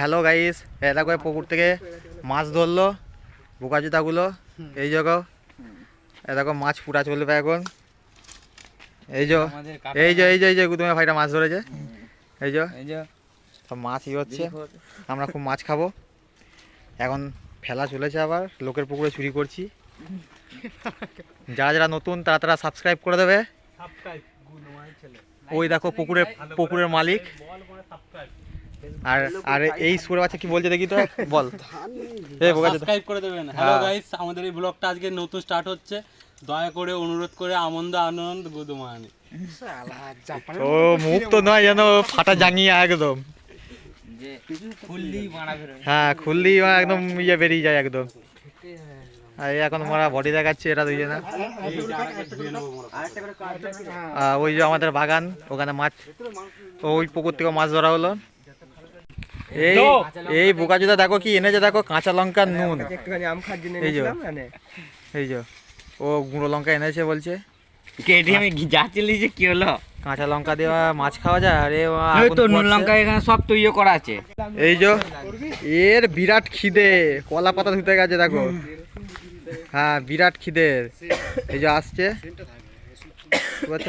Hello guys, এটা করে পুকুর থেকে মাছ ধরলো বোকা জুতাগুলো। এই দেখো, এ দেখো মাছ ফুটা চলবে এখন। এই যে এই যে এই যে এই যে তোমার ভাইটা মাছ ধরেছে। এই যে সব মাছ হচ্ছে, আমরা খুব মাছ খাবো এখন। ফেলা চলেছে, আবার লোকের পুকুরে চুরি করছি। যারা যারা নতুন তারা তারা সাবস্ক্রাইব করে দেবে। ওই দেখো পুকুরের মালিক। আর আর এই সুরে বাচ্চা কি বলছে দেখি তো, বল। সাবস্ক্রাইব করে দেবেন। হ্যালো গাইস, আমাদের এই ব্লগটা আজকে নতুন স্টার্ট হচ্ছে। দয়া করে অনুরোধ করে আনন্দ গুদমানি। ও মুখ তো নয় যেন ফাটা জাঙ্গিয়া একদম। হ্যাঁ, খুললি একদম ইয়ে বেরিয়ে যায় একদম। আর এখন মোরা বডি দেখাচ্ছে এরা দুইজনা। ওই যে আমাদের বাগান, ওখানে মাছ, ওই পুকুর থেকে মাছ ধরা হলো। এই এই বোকাচোদা দেখো কি এনেছে, দেখো কাঁচা লঙ্কা নুন। এই যে এই যে ও গুঁড়ো লঙ্কা এনেছে বলছে। আমি যাচ্ছিলি যে কি হলো, কাঁচা লঙ্কা দেওয়া মাছ খাওয়া যায়। আরে তো নুন লঙ্কা এখানে সব তো ইয়ে করা আছে। এই যে এর বিরাট খিদে, কলা পাতা ধুতে গেছে দেখো। হ্যাঁ বিরাট খিদে। এই যে আসছে,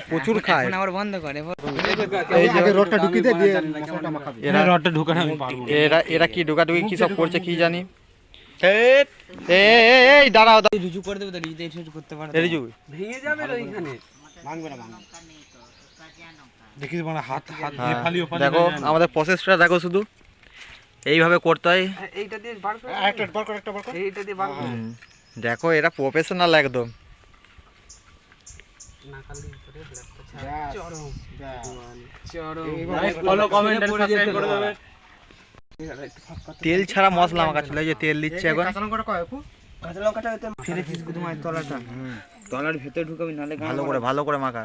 প্রচুর খায়। আবার বন্ধ করে এরা কি ঢুকাঢুকি কি সব করছে কি জানি। এই দাঁড়াও, রুজু করে দেবে তো, রিজু করতে পারে। রিজু ভেঙে যাবে ওইখানে, ভাঙবে না দেখিস মানে হাত দিয়ে ফালিও ফালি। দেখো আমাদের প্রসেসটা দেখো, শুধু এইভাবে করতে হয়। এইটা দিয়ে বার কর, একটা বার কর, এইটা দিয়ে বার কর। দেখো এরা প্রফেশনাল একদম। তেল ছাড়া মশলা মাখা ছিল, এই যে তেল দিচ্ছে এখন। তলার ভেতরে ঢুকাবি, নাহলে ভালো করে মাখা।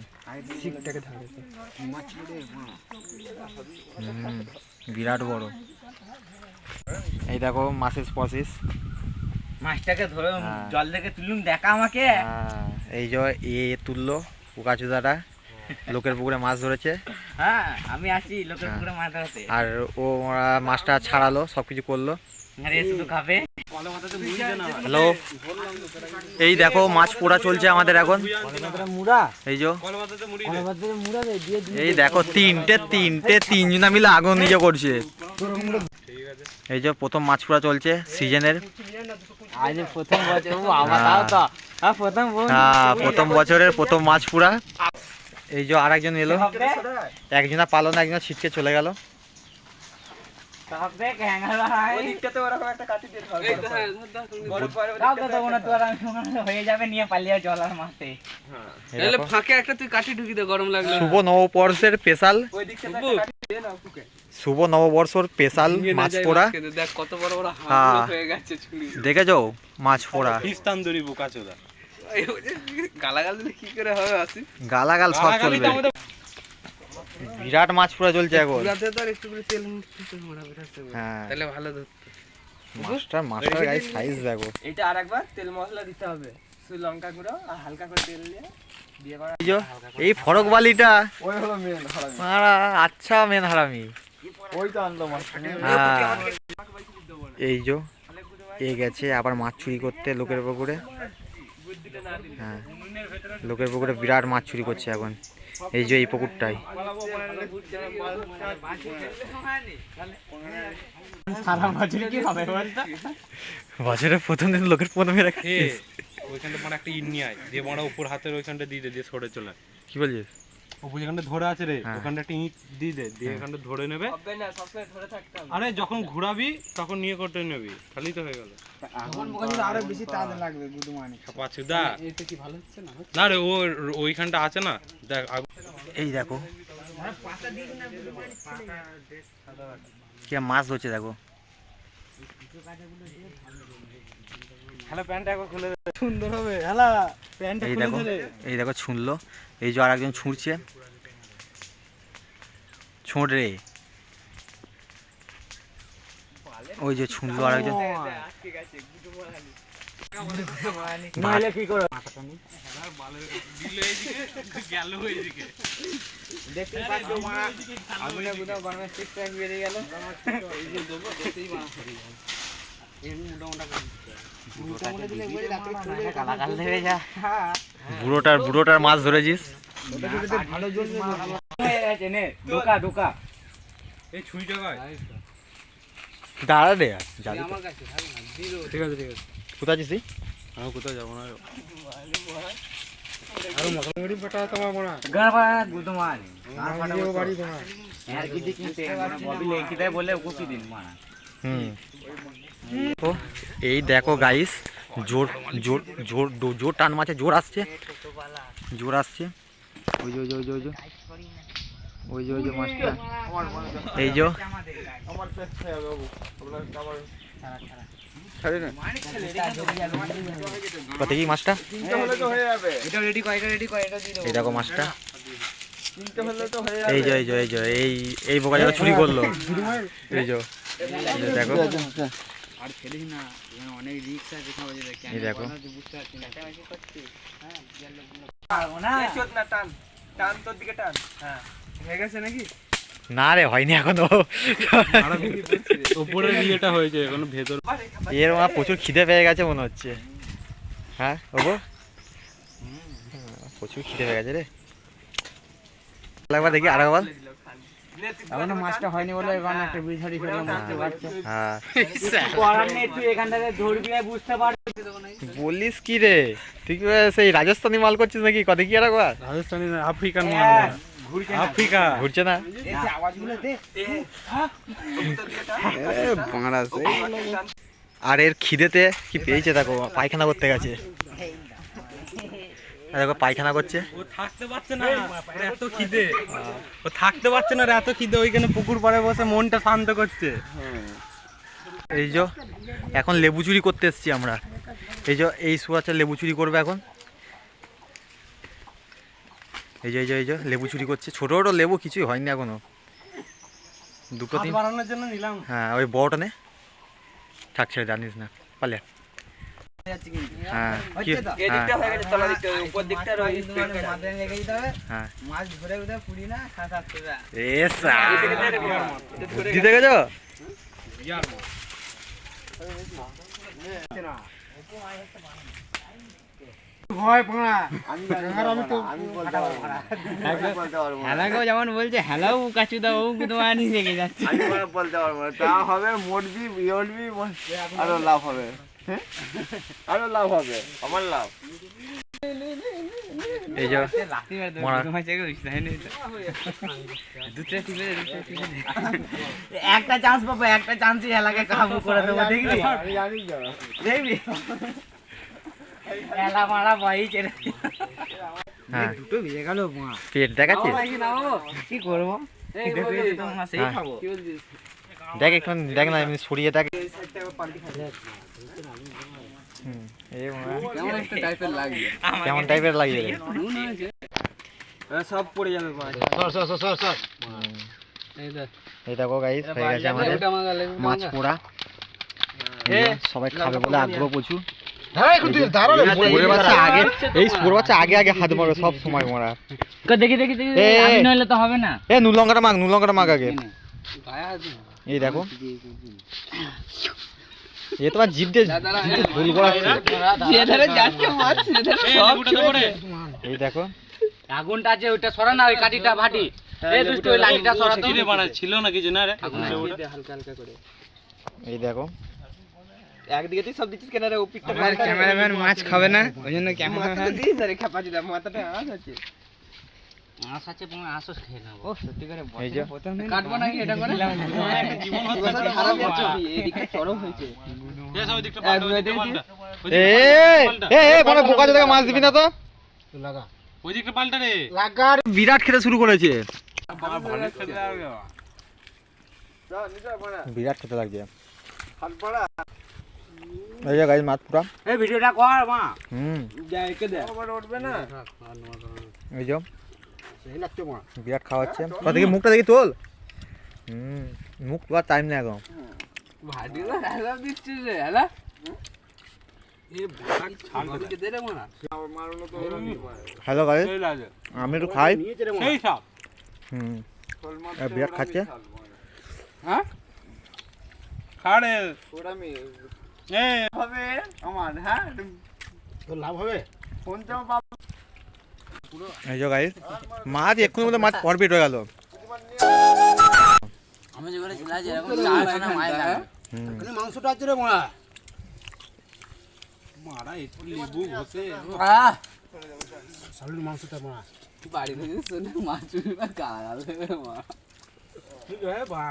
বিরাট বড়। এই দেখো মাছের প্রসেস। মাছটাকে ধরে জল থেকে তুলুন, দেখা আমাকে। এই যে এ তুললো পোকাচোদাটা, লোকের পুকুরে মাছ ধরেছে। হ্যাঁ আমি আছি লোকের পুকুরে মাছ ধরতে। আর ও মাছটা ছাড়ালো, সবকিছু করলো। আরে শুধু খাবে। হ্যালো, এই দেখো মাছ পোড়া চলছে আমাদের এখন। এই যে এই দেখো তিনজনা মিলে আগুন নিজে করছে। এই যে প্রথম মাছ পোড়া চলছে সিজনের। প্রথম বছরের প্রথম মাছ পোড়া। এই যে আরেকজন এলো, একজনা পালো না, একজনা ছিটকে চলে গেল। শুভ নববর্ষের স্পেশাল, শুভ নববর্ষর স্পেশাল মাছ পোড়া। কত বড় বড় হয়ে গেছে, দেখেছো মাছ পোড়া। ইস্তানদুরি বোকাচোদা। গালাগাল দিলে কি করে হবে? আসি গালাগাল সব চলবে। বিরাট মাছ পোড়া চলছে এখন। তাহলে ভালো মাছটার গায়ে সাইজ দেখো। এটা আরেকবার তেল মশলা দিতে হবে, লঙ্কা গুঁড়ো আর হালকা করে তেল দিয়ে করা। এই ফরক বালিটা ওই হলো মেন হারামি। আচ্ছা মেন হারামি ওই তো আনলো মাছ। এই যে এ গেছে আবার মাছ চুরি করতে লোকের পুকুরে। হ্যাঁ লোকের পুকুরে বিরাট মাছ চুরি করছে এখন। এই যে এই পুকুরটাই বছরের প্রথম দিন লোকের প্রথমে রাখে। ওইখানটা মানে একটা ইট নিয়ে আয়, দিয়ে বড় উপর হাতের ওইখানটা দিয়ে দে, দিয়ে সরে চলে। কি বলছিস? উপর যেখানটা ধরে আছে রে, ওখানটা একটা ইট দিয়ে দে, দিয়ে এখানটা ধরে নেবে। আরে যখন ঘুরাবি তখন নিয়ে করতে নেবি, খালি তো হয়ে গেল। আরো বেশি টান লাগবে গুদমানি। পাচুদা এটা কি ভালো হচ্ছে না? না রে, ওইখানটা আছে না, দেখ। এই দেখো কি মাছ ধরছে দেখো। হ্যালো, প্যান্টটা একবার খুলে দে, সুন্দর হবে। হ্যালো প্যান্টটা খুলে দে। এই দেখো ছুঁড়লো। এই যে আরেকজন ছুঁড়ছে, ছোঁড় রে। ওই যে ছুঁড়লো আরেকজন। নাহলে কি করো দেখতে পাচ্ছ মা আগুনে কোথাও গরমের সিক্স বেরিয়ে গেল বুড়োটার মাছ ধরেছিস। দাঁড়া রে ঠিক আছে ঠিক আছে, কোথায় আছিস তুই? আমি কোথাও যাবো না। হুম তো এই দেখো গাইস, জোর জোর জোর জোর টান মাছে জোর আসছে, জোর আসছে। ওই যে ওই যে ওই যে ওই যে ওই যে ওই যে মাছটা, এই যে কত কি মাছটা, এই দেখো মাছটা, এই যে এই যে এই যে এই বোকা যেটা চুরি করলো, এই যে দেখো, এই দেখো টান তোর দিকে টান, হ্যাঁ হয়ে গেছে নাকি? না রে হয়নি এখনো, উপরের ইয়েটা হয়েছে এখনো ভেতর। এর মা প্রচুর খিদে পেয়ে গেছে মনে হচ্ছে। হ্যাঁ ওগো প্রচুর খিদে পেয়ে গেছে রে, একবার দেখি আরেকবার। এখনো মাছটা হয়নি বলে এখন একটা বিছাড়ি ফেলে মাছটা বাড়ছে। হ্যাঁ করার নেই, তুই এখান থেকে ধরবি আর বুঝতে পারবি। বলিস কি রে, তুই কি সেই রাজস্থানি মাল করছিস নাকি? কত কি আরেকবার? রাজস্থানি না, আফ্রিকান মাল, আফ্রিকা ঘুরছে না আওয়াজগুলো দে। আর এর খিদেতে কি পেয়েছে দেখো, পায়খানা করতে গেছে, দেখো পায়খানা করছে। ও থাকতে পারছে না, ওর এত খিদে, ও থাকতে পারছে না, এত খিদে, ওইখানে পুকুর পাড়ে বসে মনটা শান্ত করছে। এই যে এখন লেবু চুরি করতে এসছি আমরা, এই যে এই সুয়াচ্ছা লেবু চুরি করবে এখন, এই যে এই যে এই যে লেবু চুরি করছে, ছোট ছোট লেবু, কিছুই হয়নি এখনো, দুটো তিন বাড়ানোর জন্য নিলাম। হ্যাঁ ওই বড়টা নে, থাক ছেড়ে জানিস না পালে। হ্যাঁ এদিকটা হয়ে গেছে, তলা দিকটা উপর দিকটা রয়ে মাথায় লেগে যেতে হবে, হ্যাঁ মাছ ধরে উঠে পুরি না খাতা আসতে দিতে গেছো? যেমন বলছে হ্যালো কাচুদা ও তোমার লেগে যাচ্ছে। বলতে পারবো না, তা হবে মরবি বিয়লবি আরো লাভ হবে, আরো লাভ হবে, আমার লাভ। এই যে মরা একটা চান্স পাবো, একটা চান্সই এলাকায় কাবু করে দেবো, দেখবি দেখবি এলা মারা ভাই ছেড়ে হ্যাঁ দুটো ভিজে গেল মা, পেট দেখাচ্ছিস? কি করবো সেই খাবো। দেখ একটু দেখ না, এমনি সরিয়ে দেখ। এই কেমন একটা টাইপের লাগবে, কেমন টাইপের লাগে রে? সব পড়ে যাবে মাছ। এই দেখো গাইস, হয়ে গেছে আমাদের মাছ পোড়া, সবাই খাবে বলে আগ্রহ প্রচুর। সুরের বাচ্চা আগে, এই সুরের বাচ্চা আগে আগে হাত মারবে সব সময় মারা। দেখি দেখি দেখি, আমি নইলে তো হবে না। এ নুন লঙ্কাটা মাগ আগে। এই দেখো এ তোমার জিভ দিয়ে ভুল করাচ্ছে। এই দেখো আগুনটা আছে ওইটা সরা না, ওই কাঠিটা ভাটি, এই দুষ্ট ওই লাঠিটা সরা তো। ছিল না কিছু না রে, হালকা হালকা করে। এই দেখো একদিকে তুই সব দিচ্ছিস কেন রে? ও পিকটা ক্যামেরাম্যান মাছ খাবে না, ওই জন্য ক্যামেরাম্যান দিস রে খাপাচ্ছি না, মাথাটা আঁশ আছে। মাছ আছে, তুমি আসো খেয়ে নাও। ও সত্যি করে এই যে কাটবো নাকি এটা করে? জীবন খারাপ হচ্ছে, এদিকে চরম হয়েছে। সব দিকটা পাল্টা, ওই দিকটা পাল্টা, এ এ এ বড় বোকা চোদা মাছ দিবি না তো, ওই দিকটা পাল্টা রে। বিরাট খেতে শুরু করেছে, বিরাট খেতে লাগছে। এই যে গাইস মাছ পুরা, এই ভিডিওটা কর মা। যাইকে দে আবার উঠবে না। এই যে বিরাট খাওয়াচ্ছে, দেখি মুখটা দেখি তোল। মুখ তোলার টাইম নেই এখন। ভাডিলা হেলা দিচ্ছিস রে, হেলা হ্যালো গাইস, এই লাগে আমি একটু খাই। সেই সাপ হুম, বিরাট খাচ্ছে। হ্যাঁ খাড়ে ওরামি এই হবে আমার, হ্যাঁ তোর লাভ হবে? ফোনটাও পাবো। এই যে গাইস, মাছ এক্ষুনি মধ্যে মাছ ফরফিট হয়ে গেল। আমি যেখানে ছিলাম এরকম চাল হয় না মায়ের লাগে। এখানে মাংসটা আছে রে মোড়া। মারা একটু লেবু ঘষে শালুর মাংসটা মোড়া। বাড়ি থেকে শুনে মাছ চুরি না কালা দেবে মা ঠিক আছে বা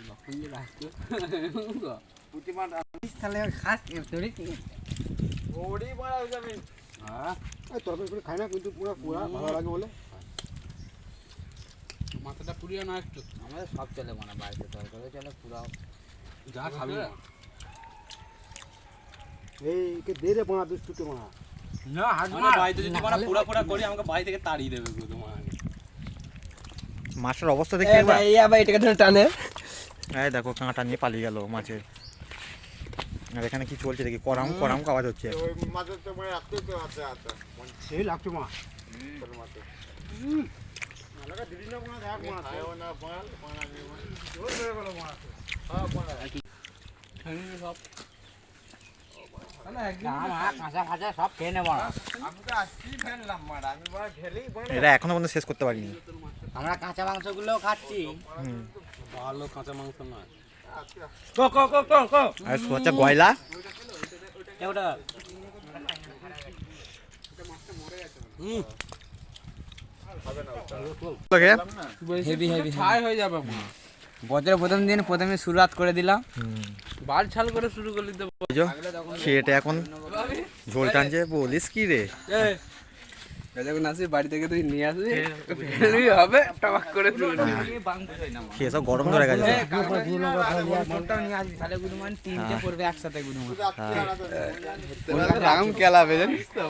লক্ষণ যে রাখতো পুঁটিমাছ তাহলে খাস তোরই কি ওড়ি মারা যাবে। হ্যাঁ এই তরকারি করে খাই না কিন্তু পুরো পুরা ভালো লাগে বলে। মাথাটা পুড়িয়ে না একটু আমাদের সব চলে মানে বাড়িতে তরকারি চলে পুরো যা খাবি এই কে দে রে মোড়া দুষ্টুকে মোড়া। না হাত মার বাড়িতে যদি মানে পুরা পুরা করি আমাকে বাড়ি থেকে তাড়িয়ে দেবে গো তোমার মাছের অবস্থা দেখতে একবার। এটাকে ধরে টানে এই দেখো কাঁটা নিয়ে পালিয়ে গেল মাছে। আর এখানে কি চলছে দেখি, করাম করাম আওয়াজ হচ্ছে। ওই মাছের তো মানে রাখতে তো আছে আছে সেই লাগছে মা। তোর মাছে আলাদা দিদি না মোড়া দেখ মোড়া। খায়ও না বাল বানা নিয়ে জোর ধরে গেল মোড়া। হ্যাঁ বানা সব কাঁচা ফাঁচা সব খেয়ে নেবো না আমি তো আসছি ফেললাম মারা, আমি বড় ঢেলেই বড় এটা এখনো পর্যন্ত শেষ করতে পারিনি। আমরা কাঁচা মাংসগুলোও খাচ্ছি হুম, ভালো কাঁচা মাংস নয় আর হচ্ছে গয়লা। লাগে। হেভি হেভি ছাই হয়ে যাবে বছরের প্রথম দিন প্রথমে শুরুয়াত করে দিলাম হুম, বাল ছাল করে শুরু করে দিতে এই যে খেয়েটা এখন ঝোল টানছে। বলিস কি রে, যখন আসবি বাড়ি থেকে তুই নিয়ে আসবি ফেলবি হবে টবাক করে তুলে খেয়ে সব গরম ধরে গেছে। মনটাও নিয়ে আসবি তাহলে গুদুমান তিনটে পড়বে একসাথে গুদুমান রাখতে রাম খেলাবে জানিস তো